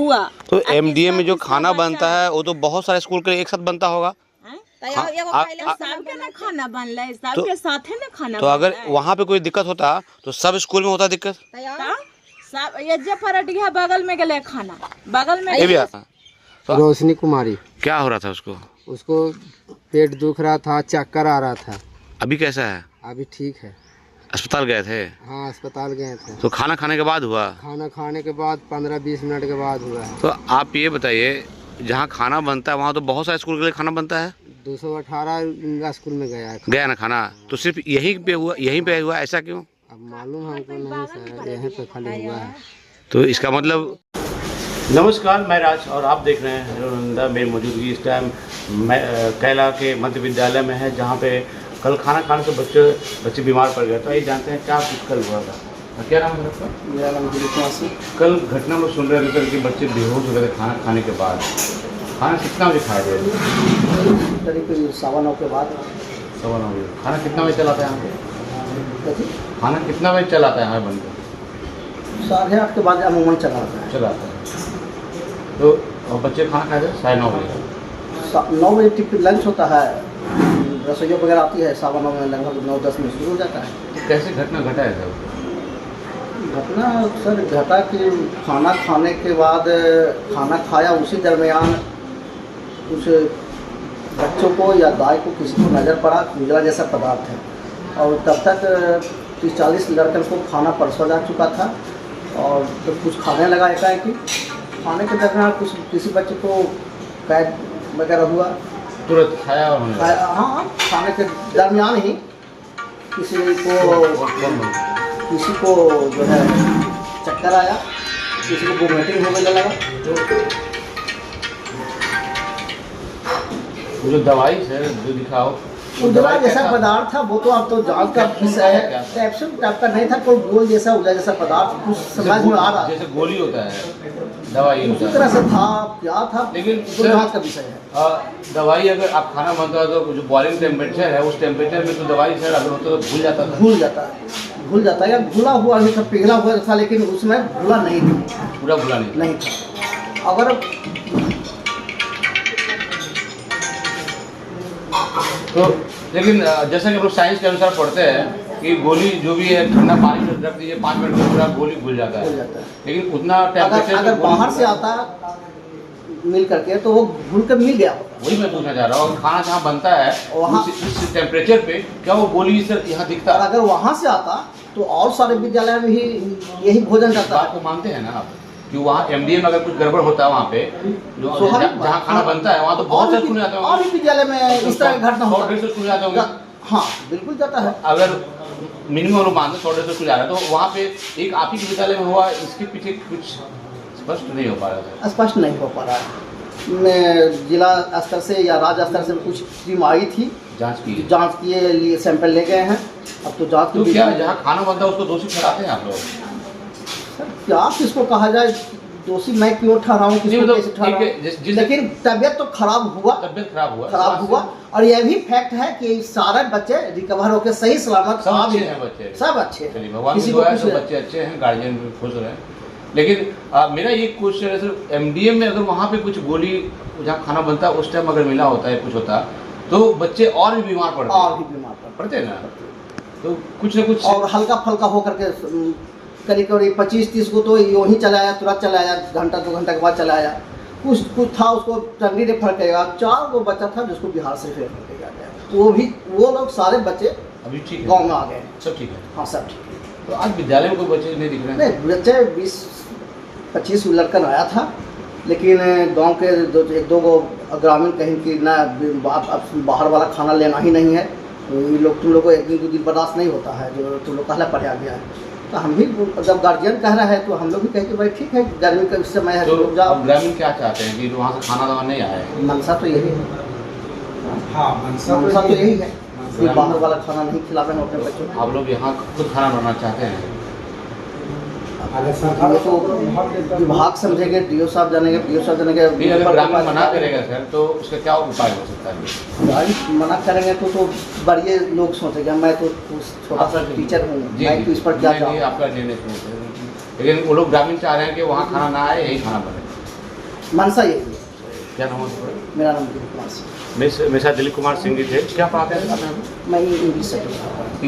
हुआ। तो एमडीए में जो खाना बनता है वो तो बहुत सारे स्कूल के लिए एक साथ बनता होगा। सबके ना खाना बनला है, सबके साथ है ना खाना। तो अगर वहाँ पे कोई दिक्कत होता तो सब स्कूल में होता दिक्कत। सब ये जे पराठिया बगल में गले खाना बगल में। ये भी आता। तो रोशनी कुमारी। क्या हो रहा था उसको? उसको पेट दुख रहा था, चक्कर आ रहा था। अभी कैसा है? अभी ठीक है। अस्पताल गए थे? हाँ, अस्पताल गए थे। तो खाना खाने के बाद हुआ? खाना खाने के बाद 15-20 मिनट के बाद हुआ है। तो आप ये बताइए, जहाँ खाना बनता है वहाँ तो बहुत सारे स्कूल के लिए खाना बनता है। 218 स्कूल में गया ना खाना, तो सिर्फ यहीं पे हुआ ऐसा क्यों? अब मालूम हमको नहीं सर, यहीं पे खाली हुआ है। तो इसका मतलब। नमस्कार, मैं राज और आप देख रहे हैं हीरो नंदा। मेरी मौजूदगी इस टाइम मैं कैला के मध्य विद्यालय में है, जहाँ पे कल खाना खाने से बच्चे बीमार पड़ गए। तो ये जानते हैं क्या कुछ कल हुआ था। क्या नाम है आपका? मेरा नाम दिलीप। कल घटना में सुन रहे थे कि बच्चे बेहोश हो गए थे खाना खाने के बाद। खाना कितना बजे खाया गया? करीब 9:15 के बाद। 9:15 बजे। खाना कितना बजे चलाता है यहाँ पे? खाना कितना बजे चलाता है यहाँ बनकर? 8:30 के बाद अमूमन चलाता है। तो और बच्चे खाना खाए थे 9:30 बजे। 9 बजे टिफिन लंच होता है, रसोइया वगैरह आती है, 9:15 में लगभग 9-10 में शुरू हो जाता है। कैसे घटना घटा है सर? घटना सर घटा कि खाना खाने के बाद खाना खाया, उसी दरमियान कुछ बच्चों को या दाई को किसी को नज़र पड़ा खुजला जैसा पदार्थ है, और तब तक 30-40 लड़कन को खाना परसा जा चुका था। और जब कुछ खाने लगा एकाएक, खाने के दरमियान किसी बच्चे को कैद वगैरह हुआ, तुरंत खाया और हाँ, खाने के दरमियान ही किसी को जो है चक्कर आया, किसी को वोमिटिंग होने लगा। जो दवाई से जो दिखाओ उजला जैसा पदार्थ था, वो तो अब तो जांच का विषय है। कैप्सूल टाइप का नहीं था, कोई गोल जैसा उजला जैसा पदार्थ कुछ समझ में आ रहा, जैसे गोली होता है, दवाई उसी तरह से था। क्या था लेकिन जांच का विषय है। दवाई अगर आप खाना बनता है तो जो बॉइलिंग टेम्परेचर है उस टेम्परेचर में तो दवाई सर अगर होता तो भूल जाता है या घुला हुआ नहीं था, पिघला हुआ था, लेकिन उसमें घुला नहीं था, पूरा घुला नहीं था। अगर तो लेकिन जैसा कि हम लोग साइंस के अनुसार पढ़ते हैं कि गोली जो भी है ठंडा पानी में रख दीजिए 5 मिनट में पूरा गोली घुल जाता है। लेकिन उतना टेम्परेचर अगर बाहर से आता मिल करके तो वो घुल कर मिल गया होता। वही मैं पूछना चाह रहा हूँ, खाना जहाँ बनता है वहाँ उस टेम्परेचर पे क्या वो गोली सर यहाँ दिखता है? अगर वहाँ से आता तो और सारे विद्यालय में ही यही भोजन जाता है। आपको मानते हैं ना आप कि वहाँ एमडीए में अगर कुछ गड़बड़ होता है वहाँ पे जहाँ खाना बनता है वहाँ तो बहुत से सुन जाते होंगे, और भी विद्यालय में इस तरह की घटना होता है। 100-150 सुन जाते होंगे। हाँ, बिल्कुल जाता है। अगर मिनिमम अनुमान 100-150 सुन जा रहा है तो वहाँ पे एक आप ही के विद्यालय में हुआ, इसके पीछे कुछ स्पष्ट नहीं हो पा रहा है। स्पष्ट नहीं हो पा रहा है। जिला स्तर से या राज्य स्तर से कुछ टीम आई थी, जांच के लिए सैंपल ले गए हैं। अब तो जांच तो क्या जहाँ खाना बनता है उसको दोषी ठहराते हैं आप लोग? सर क्या किसको कहा जाए दोषी, मैं क्यों ठहराऊं, किसको कैसे ठहराऊं? लेकिन तबीयत तो खराब हुआ। और यह भी फैक्ट है कि सारे बच्चे रिकवर होकर सही सलामत सब अच्छे हैं। किसी को कुछ बच्चे अच्छे हैं, गार्जियन भी खुश रहे। लेकिन मेरा ये क्वेश्चन है सर, एमडीए में अगर वहाँ पे कुछ गोली जहाँ खाना बनता है उस टाइम अगर मिला होता है कुछ होता तो बच्चे और भी बीमार पड़ते हैं ना। तो कुछ ना कुछ और हल्का फल्का होकर के करीब 25-30 को तो यूँ ही चलाया, तुरंत चलाया, घंटा 2 घंटा के बाद चलाया। कुछ था उसको टंगड़ी रेफर किया। 4 वो बच्चा था जिसको बिहार से रेफर किया गया। वो लोग सारे बच्चे अभी ठीक है, गाँव में आ गए, सब ठीक है। हाँ, सब ठीक है। तो आज विद्यालय में कोई बच्चे नहीं दिख रहे हैं? नहीं, बच्चे 20-25 लड़कन आया था, लेकिन गांव के 1-2 गो ग्रामीण कहीं कि ना अब बाहर वाला खाना लेना ही नहीं है, तो ये लोग तुम लोग को 1-2 दिन बर्दाश्त नहीं होता है, जो तुम लोग कहला पढ़ा गया है। तो हम भी जब गार्जियन कह रहा है तो हम लोग भी कहते भाई ठीक है, गर्मी का समय है तो जाओ। ग्रामीण क्या चाहते हैं कि वहाँ से खाना दवा नहीं आए? मनसा तो यही है। हाँ, मनसा तो यही है कि बाहर वाला खाना नहीं खिलावे अपने बच्चों को। आप लोग यहाँ खुद खाना बनाना चाहते हैं? ये तो विभाग समझेंगे, डीओ साहब जानेंगे, अगर ग्रामीण मना करेगा सर तो उसका क्या उपाय हो सकता है? ग्रामीण मना करेंगे तो बड़े लोग सोचेंगे, मैं तो छोटा सा टीचर हूँ, मैं तो इस पर क्या आपका निर्णय। लेकिन वो लोग ग्रामीण चाह रहे हैं कि वहाँ खाना ना आए, यही खाना बने। मनसा यही है। क्या नाम है आपका? मेरा नाम दिलीप कुमार सिंह। मेरे साथ दिलीप कुमार सिंह जी थे। क्या पढ़ाते हैं आप? मैं इंग्लिश से पढ़ता हूँ।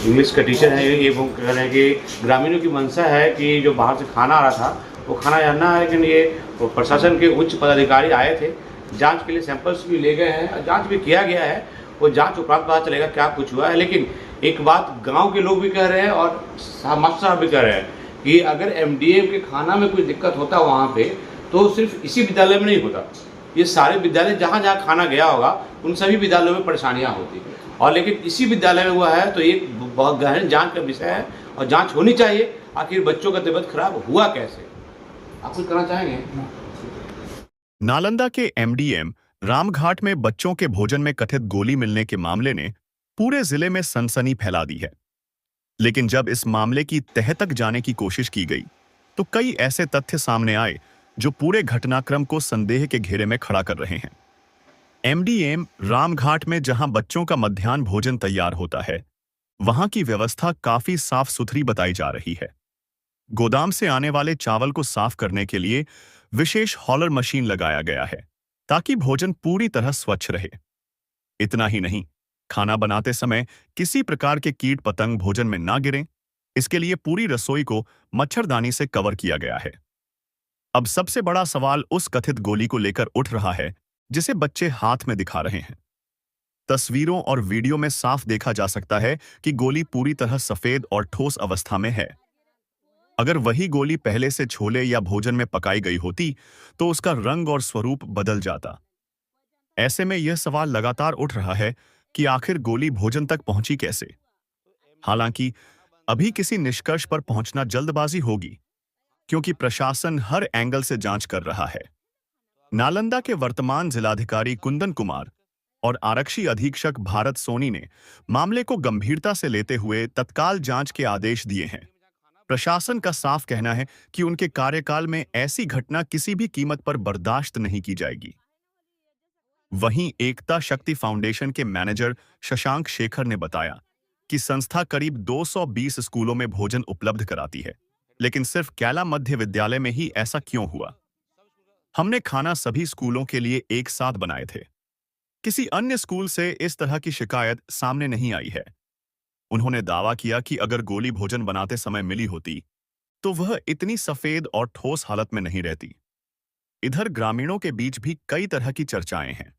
इंग्लिश का टीचर है। ये वो कह रहे हैं कि ग्रामीणों की मंशा है कि जो बाहर से खाना आ रहा था वो खाना जानना है, लेकिन ये प्रशासन के उच्च पदाधिकारी आए थे, जांच के लिए सैंपल्स भी ले गए हैं, जांच भी किया गया है। वो जांच उपरांत पता चलेगा क्या कुछ हुआ है। लेकिन एक बात गांव के लोग भी कह रहे हैं और मास्टर साहब भी कह रहे हैं कि अगर एमडीएम के खाना में कोई दिक्कत होता वहाँ पे तो सिर्फ इसी विद्यालय में नहीं होता, ये सारे विद्यालय जहाँ जहाँ खाना गया होगा उन सभी विद्यालयों में परेशानियाँ होती। और लेकिन इसी विद्यालय में हुआ है तो एक बहुत गहन जांच का विषय है और जांच होनी चाहिए। आखिर बच्चों का तबीयत खराब हुआ कैसे, आप कुछ करना चाहेंगे? नालंदा के एमडीएम रामघाट में बच्चों के भोजन में कथित गोली मिलने के मामले ने पूरे जिले में सनसनी फैला दी है। लेकिन जब इस मामले की तह तक जाने की कोशिश की गई तो कई ऐसे तथ्य सामने आए जो पूरे घटनाक्रम को संदेह के घेरे में खड़ा कर रहे हैं। एमडीएम रामघाट में जहां बच्चों का मध्याह्न भोजन तैयार होता है, वहां की व्यवस्था काफी साफ सुथरी बताई जा रही है। गोदाम से आने वाले चावल को साफ करने के लिए विशेष हॉलर मशीन लगाया गया है ताकि भोजन पूरी तरह स्वच्छ रहे। इतना ही नहीं, खाना बनाते समय किसी प्रकार के कीट पतंग भोजन में ना गिरें, इसके लिए पूरी रसोई को मच्छरदानी से कवर किया गया है। अब सबसे बड़ा सवाल उस कथित गोली को लेकर उठ रहा है जिसे बच्चे हाथ में दिखा रहे हैं। तस्वीरों और वीडियो में साफ देखा जा सकता है कि गोली पूरी तरह सफेद और ठोस अवस्था में है। अगर वही गोली पहले से छोले या भोजन में पकाई गई होती तो उसका रंग और स्वरूप बदल जाता। ऐसे में यह सवाल लगातार उठ रहा है कि आखिर गोली भोजन तक पहुंची कैसे। हालांकि अभी किसी निष्कर्ष पर पहुंचना जल्दबाजी होगी, क्योंकि प्रशासन हर एंगल से जांच कर रहा है। नालंदा के वर्तमान जिलाधिकारी कुंदन कुमार और आरक्षी अधीक्षक भारत सोनी ने मामले को गंभीरता से लेते हुए तत्काल जांच के आदेश दिए हैं। प्रशासन का साफ कहना है कि उनके कार्यकाल में ऐसी घटना किसी भी कीमत पर बर्दाश्त नहीं की जाएगी। वहीं एकता शक्ति फाउंडेशन के मैनेजर शशांक शेखर ने बताया कि संस्था करीब 220 स्कूलों में भोजन उपलब्ध कराती है, लेकिन सिर्फ कैला मध्य विद्यालय में ही ऐसा क्यों हुआ? हमने खाना सभी स्कूलों के लिए एक साथ बनाए थे। किसी अन्य स्कूल से इस तरह की शिकायत सामने नहीं आई है। उन्होंने दावा किया कि अगर गोली भोजन बनाते समय मिली होती तो वह इतनी सफेद और ठोस हालत में नहीं रहती। इधर ग्रामीणों के बीच भी कई तरह की चर्चाएं हैं।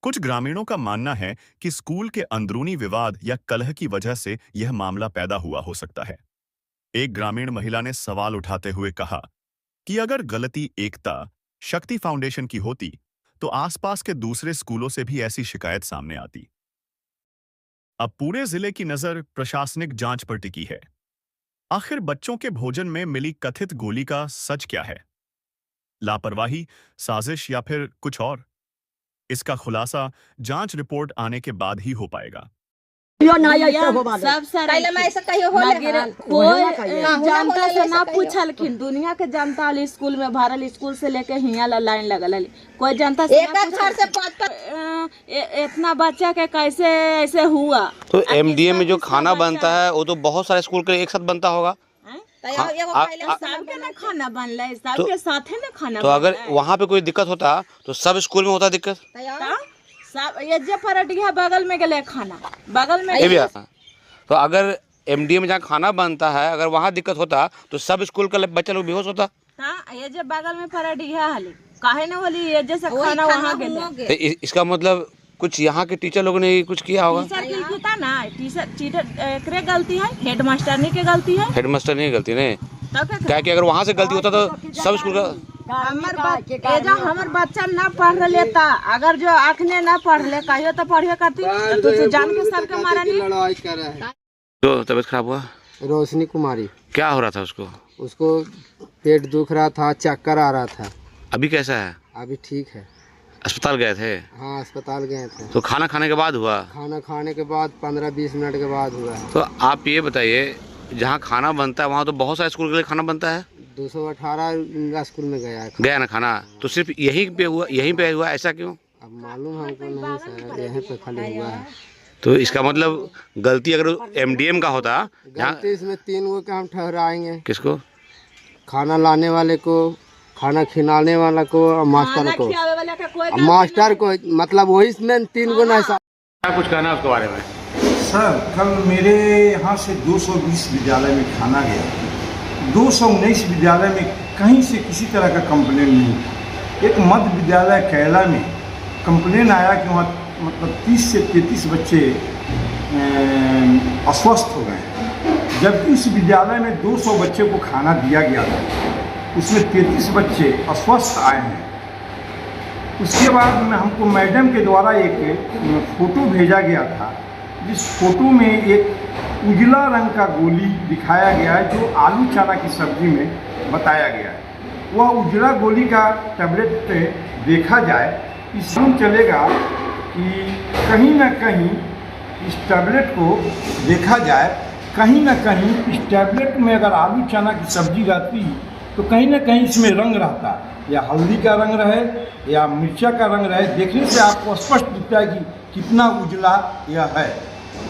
कुछ ग्रामीणों का मानना है कि स्कूल के अंदरूनी विवाद या कलह की वजह से यह मामला पैदा हुआ हो सकता है। एक ग्रामीण महिला ने सवाल उठाते हुए कहा कि अगर गलती एकता शक्ति फाउंडेशन की होती तो आसपास के दूसरे स्कूलों से भी ऐसी शिकायत सामने आती। अब पूरे जिले की नजर प्रशासनिक जांच पर टिकी है। आखिर बच्चों के भोजन में मिली कथित गोली का सच क्या है? लापरवाही, साजिश या फिर कुछ और? इसका खुलासा जांच रिपोर्ट आने के बाद ही हो पाएगा। सब सारे कोई जनता से ना पूछलखिन, दुनिया के जनता वाली स्कूल में भरल, स्कूल से लेके हियाँ ला लाइन लगल है। कोई जनता से ना पूछल इतना बच्चा के कैसे ऐसे हुआ। तो एमडीए में जो खाना बनता है वो तो बहुत सारे स्कूल के लिए एक साथ बनता होगा। सबके ना खाना बनला है, सबके साथ है ना खाना। तो अगर वहाँ पे कोई दिक्कत होता तो सब स्कूल में होता दिक्कत। सब ये जे पराठिया बगल में गले खाना बगल में ये भी आता। तो अगर एमडीए में जहाँ खाना बनता है अगर वहाँ दिक्कत होता तो सब स्कूल का बच्चा लोग बेहोश होता। ये जे बगल में पराठिया हली काहे न होली, ये जैसे खाना वहाँ गले। इसका मतलब कुछ यहाँ के टीचर लोगों ने कुछ किया होगा। टीचर की था ना, टीचर गलती है, हेडमास्टर की गलती है। हेडमास्टर नहीं गलती नहीं, क्या कि अगर वहाँ से गलती होता तो सब स्कूल का। हमार बच्चा ना पढ़ लेता, अगर जो आँखने ना पढ़ ले कहियो तो पढ़िए करती तो जान के सर के मारा नहीं। लड़ाई कर रहे हैं। तो तबीयत खराब हुआ? रोशनी कुमारी। क्या हो रहा था उसको? उसको पेट दुख रहा था, चक्कर आ रहा था। अभी कैसा है? अभी ठीक है। अस्पताल गए थे? हाँ, अस्पताल गए थे। तो खाना खाने के बाद हुआ? खाना खाने के बाद 15-20 मिनट के बाद हुआ है। तो आप ये बताइए, जहाँ खाना बनता है वहाँ तो बहुत सारे स्कूल के लिए खाना बनता है। 218 स्कूल में गया ना खाना, तो सिर्फ यहीं पे हुआ ऐसा क्यों? अब मालूम हमको नहीं सर, यहीं पे खाली हुआ है। तो इसका मतलब गलती अगर एमडीएम का होता, गलती इसमें 3 गो का हम ठहराएंगे। किसको? खाना लाने वाले को, खाना खिलाने वाला को और मास्टर खाना को, खिलावे वाला का कोई मास्टर को, मतलब वही इसमें 3 गुना ऐसा। क्या कुछ कहना है उसके बारे में? सर, कल मेरे यहाँ से 220 विद्यालय में खाना गया। 219 विद्यालय में कहीं से किसी तरह का कंप्लेन नहीं था। एक मध्य विद्यालय कैला में कंप्लेन आया कि वहाँ मतलब 30 से 33 बच्चे अस्वस्थ हो गए हैं, जबकि उस विद्यालय में 200 बच्चे को खाना दिया गया था, उसमें 33 बच्चे अस्वस्थ आए हैं। उसके बाद में हमको मैडम के द्वारा एक फ़ोटो भेजा गया था, जिस फोटो में एक उजला रंग का गोली दिखाया गया है जो आलू चना की सब्जी में बताया गया है। वह उजला गोली का टैबलेट देखा जाए, इसमें चलेगा कि कहीं ना कहीं इस टैबलेट को देखा जाए, कहीं ना कहीं इस टैबलेट में अगर आलू चना की सब्जी रहती तो कहीं ना कहीं इसमें रंग रहता, या हल्दी का रंग रहे या मिर्चा का रंग रहे। देखने से आपको स्पष्ट दिखता है कि कितना उजला यह है।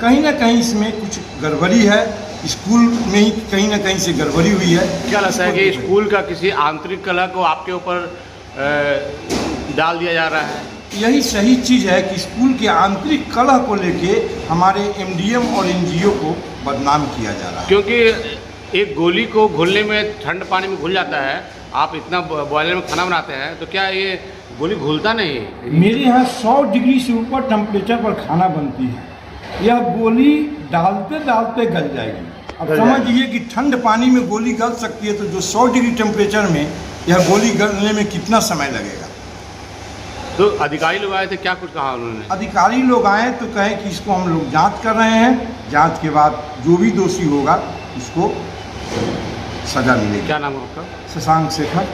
कहीं ना कहीं इसमें कुछ गड़बड़ी है, स्कूल में ही कहीं ना कहीं से गड़बड़ी हुई है। क्या लगता है कि स्कूल का किसी आंतरिक कलह को आपके ऊपर डाल दिया जा रहा है? यही सही चीज़ है कि स्कूल के आंतरिक कलह को लेके हमारे एमडीएम और एनजीओ को बदनाम किया जा रहा है। क्योंकि एक गोली को घुलने में ठंड पानी में घुल जाता है, आप इतना बॉयलर में खाना बनाते हैं तो क्या ये गोली घुलता नहीं? मेरे यहाँ 100 डिग्री से ऊपर टेम्परेचर पर खाना बनती है, यह गोली डालते डालते गल जाएगी। अब समझिए कि ठंड पानी में गोली गल सकती है, तो जो 100 डिग्री टेम्परेचर में यह गोली गलने में कितना समय लगेगा। तो अधिकारी लोग आए थे, क्या कुछ कहा उन्होंने? अधिकारी लोग आए तो कहे कि इसको हम लोग जांच कर रहे हैं, जांच के बाद जो भी दोषी होगा उसको सजा मिलेगी। क्या नाम है आपका? शशांक शेखर।